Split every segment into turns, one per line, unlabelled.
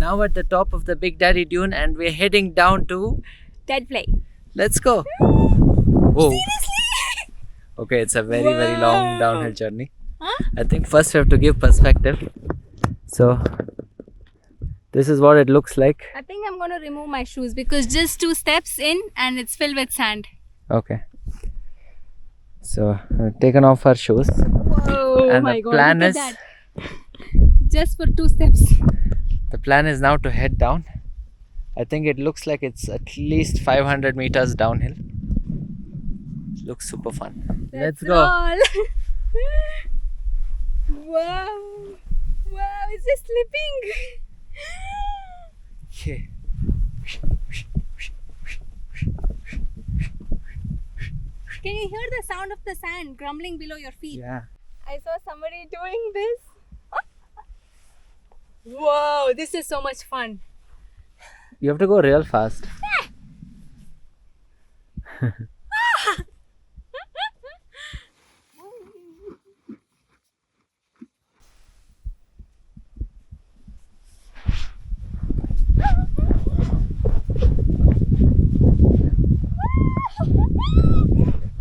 now at the top of the Big Daddy Dune and we're heading down to
Deadvlei.
Let's go. Whoa.
Seriously?
Okay, it's a very long downhill journey.
Huh?
I think first we have to give perspective. So this is what it looks like.
I think I'm going to remove my shoes because just 2 steps in and it's filled with sand.
Okay. So we've taken off our shoes.
Whoa,
and
my
the
God,
plan
look
is
at that. Just for 2 steps.
the plan is now to head down. I think it looks like it's at least 500 meters downhill. Looks super fun. Let's go.
Roll. Wow. Wow, it's just slipping.
Okay.
Can you hear the sound of the sand grumbling below your feet?
Yeah.
I saw somebody doing this. Whoa, this is so much fun.
You have to go real fast.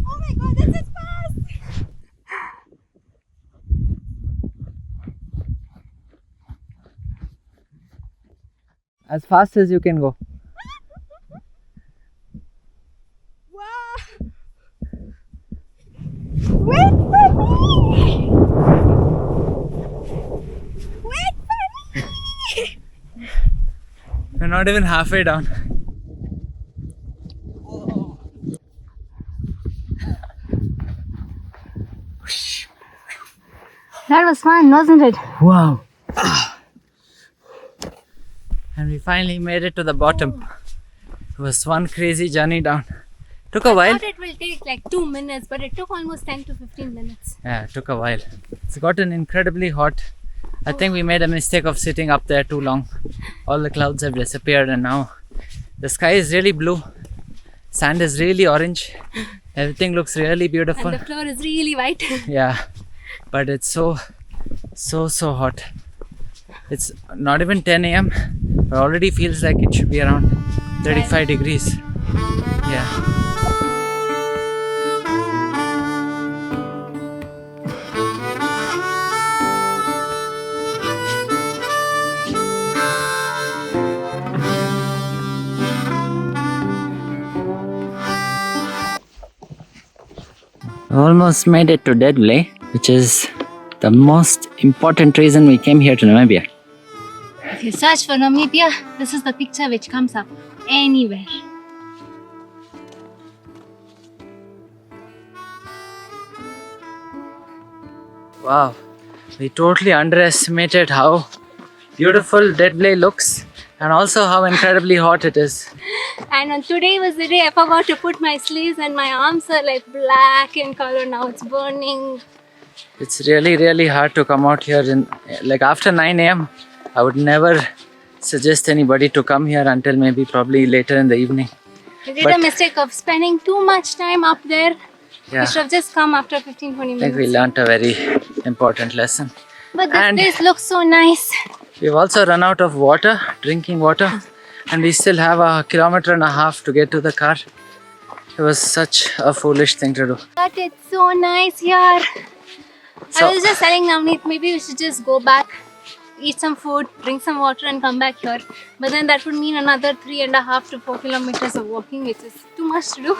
Oh my God, this is fast.
As fast as you can go.
Wow. Wait for me. Wait for me.
We're not even halfway down.
That was fun, wasn't it?
Wow. And we finally made it to the bottom. It was one crazy journey down. Took a
I
while.
thought it will take like 2 minutes, but it took almost 10 to 15 minutes.
Yeah, it took a while. It's gotten incredibly hot. I think we made a mistake of sitting up there too long. All the clouds have disappeared and now the sky is really blue. Sand is really orange. Everything looks really beautiful.
And the floor is really white.
Yeah, but it's so hot. It's not even 10 a.m. It already feels like it should be around 35 degrees. Yeah. Almost made it to Deadvlei, which is the most important reason we came here to Namibia.
If you search for Namibia, this is the picture which comes up anywhere.
Wow, we totally underestimated how beautiful Deadvlei looks and also how incredibly hot it is.
And today was the day I forgot to put my sleeves and my arms are like black in color now. It's burning.
It's really hard to come out here in like after 9 a.m. I would never suggest anybody to come here until maybe probably later in the evening.
We did a mistake of spending too much time up there.
Yeah,
We should have just come after 15-20
I
minutes.
think we learnt a very important lesson.
But this
And
place looks so nice.
we've also run out of water, drinking water, and we still have 1.5 kilometers to get to the car. It was such a foolish thing to do.
But it's so nice here.
So-
I was just telling Navneet, maybe we should just go back, eat some food, drink some water and come back here. But then that would mean another 3.5 to 4 kilometers of walking, which is too much to do.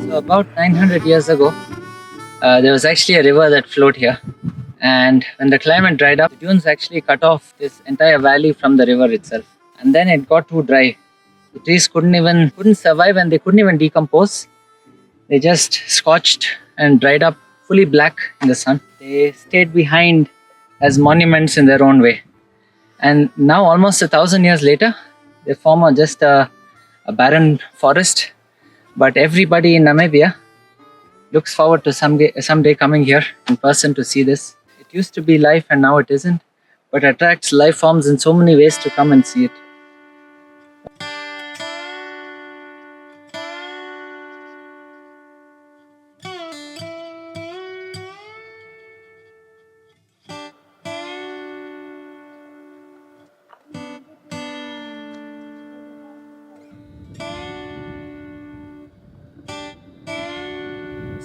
So about 900 years ago, there was actually a river that flowed here. And when the climate dried up, the dunes actually cut off this entire valley from the river itself. And then it got too dry. The trees couldn't survive and they couldn't even decompose. They just scorched and dried up fully black in the sun. They stayed behind as monuments in their own way. And now almost 1,000 years later, they form just a barren forest. But everybody in Namibia looks forward to someday coming here in person to see this. It used to be life and now it isn't, but attracts life forms in so many ways to come and see it.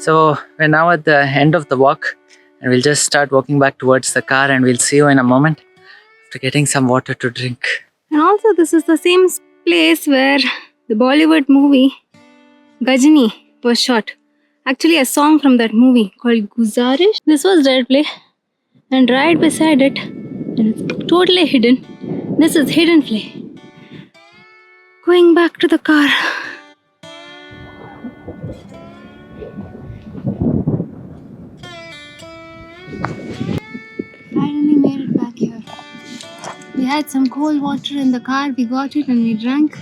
So we're now at the end of the walk, and we'll just start walking back towards the car, and we'll see you in a moment after getting some water to drink.
And also, this is the same place where the Bollywood movie Gajini was shot. Actually, a song from that movie called Guzarish. This was Deadvlei, and right beside it, and it's totally hidden, this is Hidden Flay. Going back to the car. Finally made it back here. We had some cold water in the car, we got it and we drank.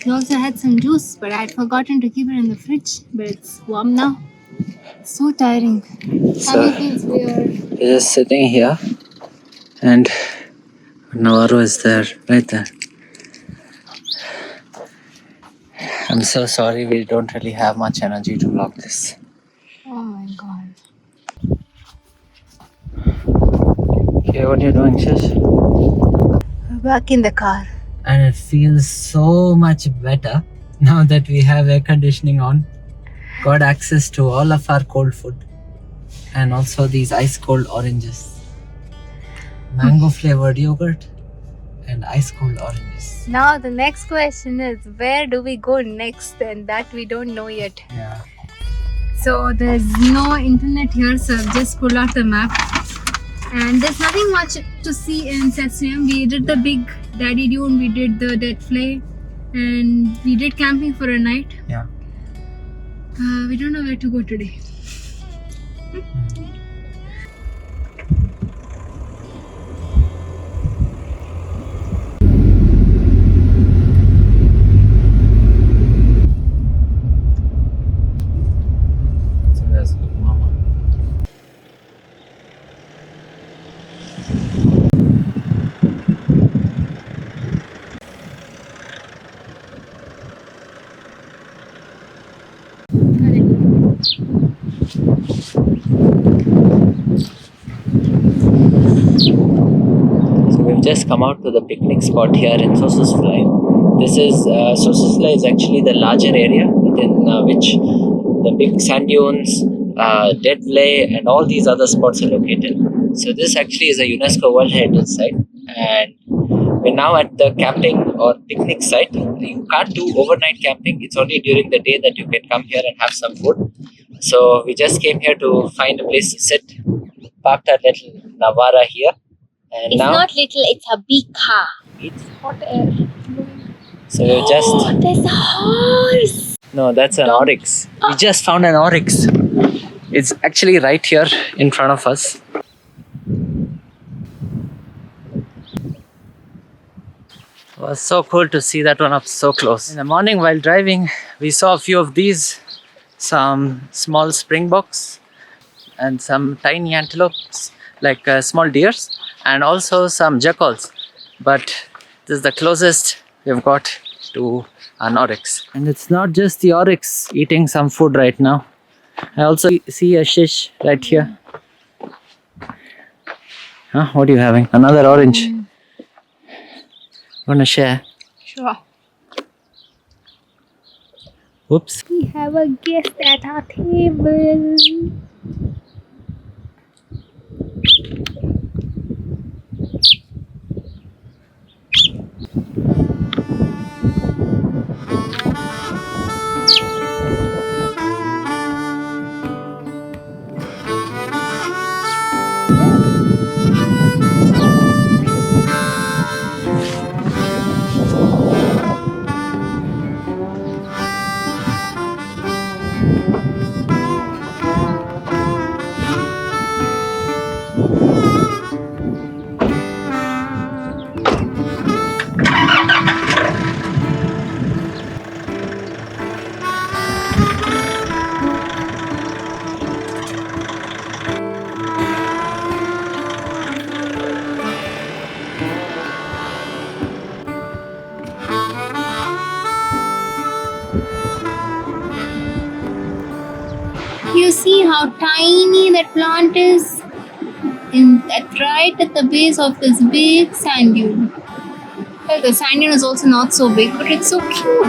We also had some juice, but I had forgotten to keep it in the fridge. But it's warm now. It's so tiring.
So
feels weird.
we're just sitting here, and Navarro is there, right there. I'm so sorry, we don't really have much energy to vlog this.
Oh my god.
Okay, what are you doing, Shish?
We're back in the car.
And it feels so much better now that we have air conditioning on. Got access to all of our cold food, and also these ice cold oranges, mango flavored yogurt and ice cold oranges.
Now the next question is, where do we go next? And that we don't know yet.
Yeah.
So there's no internet here, so I've just pulled out the map. And there's nothing much to see in Sossusvlei. We did the big Daddy Dune, we did the Deadvlei, and we did camping for a night.
Yeah.
We don't know where to go today.
So there's Mama. So we've just come out to the picnic spot here in Sossusvlei. This is Sossusvlei is actually the larger area within which the big sand dunes, Deadvlei, and all these other spots are located. So this actually is a UNESCO World Heritage Site, and we're now at the camping or picnic site. You can't do overnight camping. It's only during the day that you can come here and have some food. So we just came here to find a place to sit. Parked our little Navara here. And
It's
now
not little, it's a big car.
it's
Hot air.
so we've just
Oh, there's a horse.
no, that's an oryx. We just found an oryx. It's actually right here in front of us. It was so cool to see that one up so close. In the morning while driving, we saw a few of these, some small springboks and some tiny antelopes, like small deers, and also some jackals. But this is the closest we've got to an oryx. And it's not just the oryx eating some food right now. I also see a shish right here. Huh? What are you having? Another orange. Wanna share?
Sure.
Whoops.
We have a guest at our table. You see how tiny that plant is? Right at the base of this big sand dune. Well, the sand dune is also not so big, but it's so cute.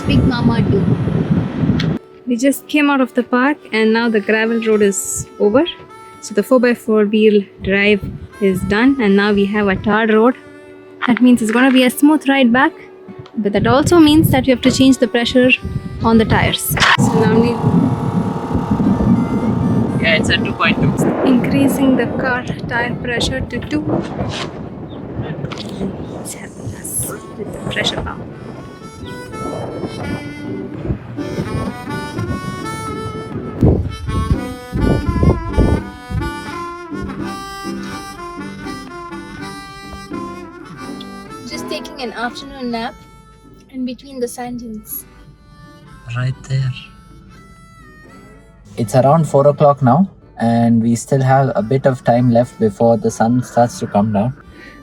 That's Big Mama Dune. We just came out of the park and now the gravel road is over. So the 4x4 wheel drive is done and now we have a tarred road. That means it's going to be a smooth ride back. But that also means that we have to change the pressure on the tires. So now we
Yeah, it's at 2.2.
increasing the car tire pressure to 2. It's helping us with the pressure pump. Just taking an afternoon nap in between the sand dunes.
Right there. It's around 4 o'clock now, and we still have a bit of time left before the sun starts to come down.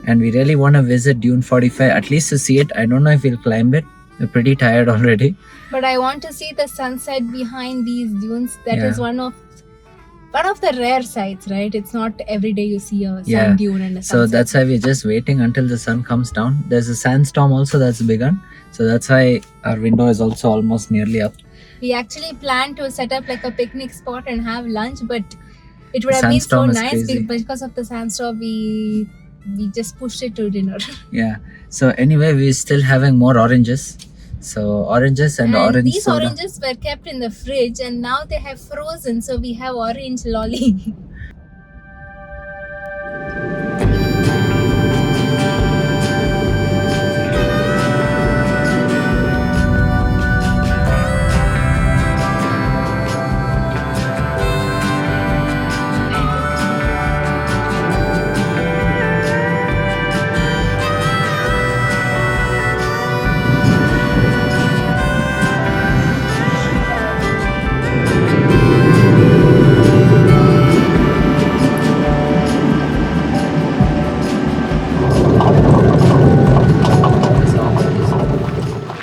And we really want to visit Dune 45, at least to see it. I don't know if we'll climb it. We're pretty tired already.
But I want to see the sunset behind these dunes. That
Yeah.
is one of the rare sights, right? It's not every day you see a sand
Yeah.
dune and a
So
sunset.
that's why we're just waiting until the sun comes down. There's a sandstorm also that's begun. So that's why our window is also almost nearly up.
We actually planned to set up like a picnic spot and have lunch, but it would have been so
Sandstorm is
nice
crazy.
because of the sandstorm. We just pushed it to dinner.
Yeah. So anyway, we're still having more oranges. So oranges and orange
these
soda.
oranges were kept in the fridge and now they have frozen, so we have orange lolly.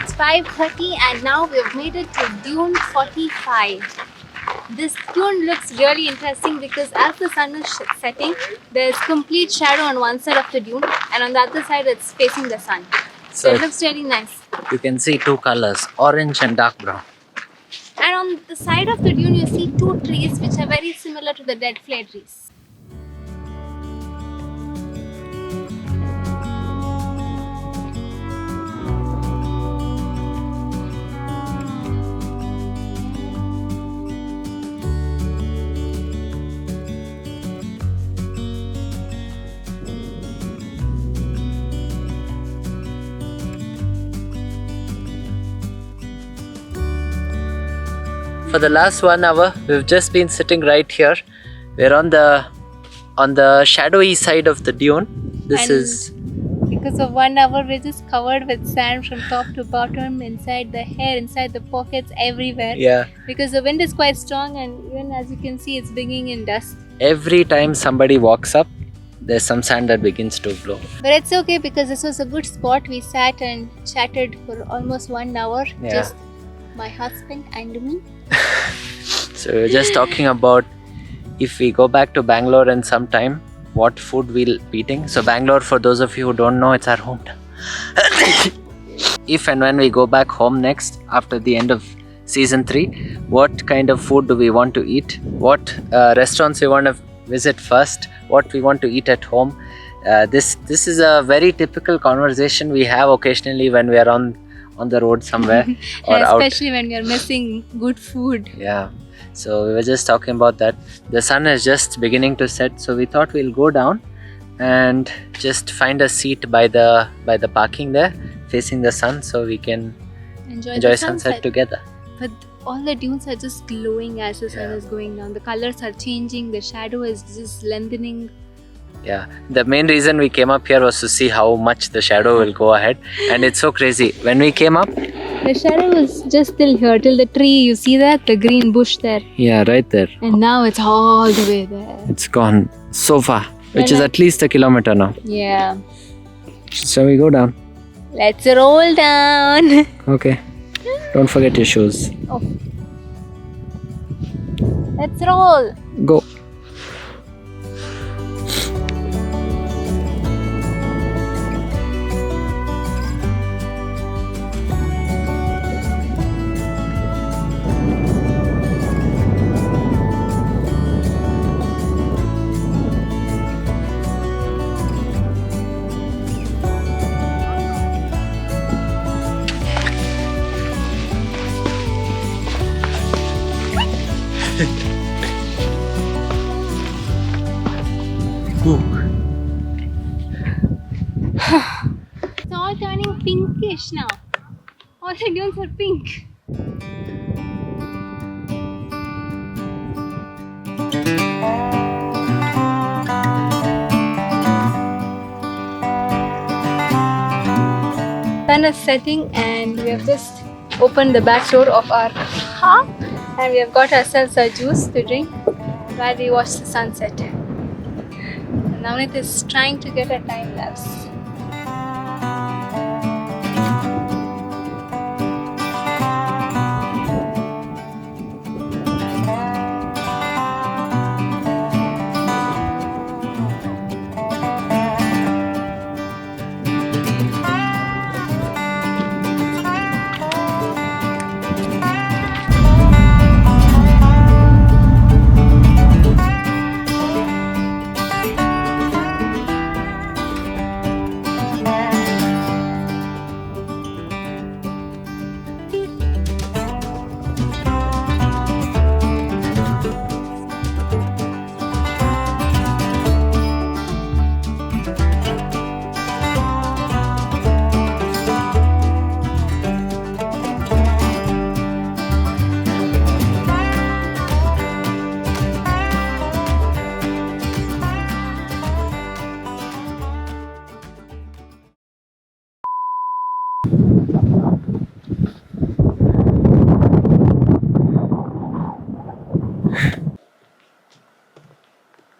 It's 5:30 and now we've made it to Dune 45. This dune looks really interesting because as the sun is setting, there's complete shadow on one side of the dune and on the other side it's facing the sun. So it looks really nice.
You can see two colors, orange and dark brown.
And on the side of the dune you see two trees which are very similar to the Deadvlei trees.
For the last 1 hour, we've just been sitting right here. We're on the shadowy side of the dune.
Because of 1 hour we're just covered with sand from top to bottom, inside the hair, inside the pockets, everywhere.
Yeah.
Because the wind is quite strong and even as you can see it's bringing in dust.
Every time somebody walks up, there's some sand that begins to blow.
But it's okay because this was a good spot. We sat and chatted for almost 1 hour.
Yeah.
Just my husband and me.
So we're just talking about if we go back to Bangalore in some time, what food we'll be eating. So Bangalore, for those of you who don't know, it's our hometown. If and when we go back home next after the end of season 3, what kind of food do we want to eat? What restaurants we want to visit first? What we want to eat at home? This is a very typical conversation we have occasionally when we are on the road somewhere or out.
Especially when you're missing good food.
Yeah, so we were just talking about that. The sun is just beginning to set, so we thought we'll go down and just find a seat by the parking there, facing the sun, so we can enjoy
the
sunset together.
But all the dunes are just glowing as the sun
Yeah.
is going down. The colors are changing. The shadow is just lengthening.
Yeah, the main reason we came up here was to see how much the shadow will go ahead, and it's so crazy. When we came up,
The shadow is just still here till the tree. You see that? The green bush there.
yeah, right there,
And now it's all the way there.
it's gone so far, which is at least a kilometer now.
Yeah.
Shall we go down?
Let's roll down.
Okay, don't forget your shoes.
Oh. Let's roll.
Go.
It's all turning pinkish now. All the dunes are pink. Sun is setting and we have just opened the back door of our car and we have got ourselves a juice to drink while we watch the sunset. Navneet is trying to get a time lapse.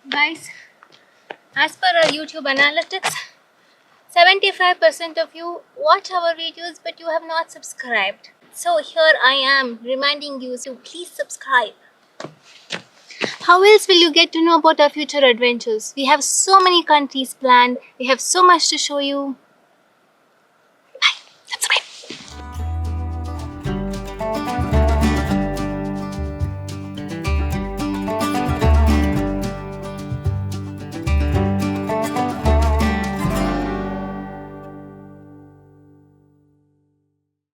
Guys, as per our YouTube analytics, 75% of you watch our videos but you have not subscribed. So here I am reminding you to please subscribe. How else will you get to know about our future adventures? We have so many countries planned, we have so much to show you.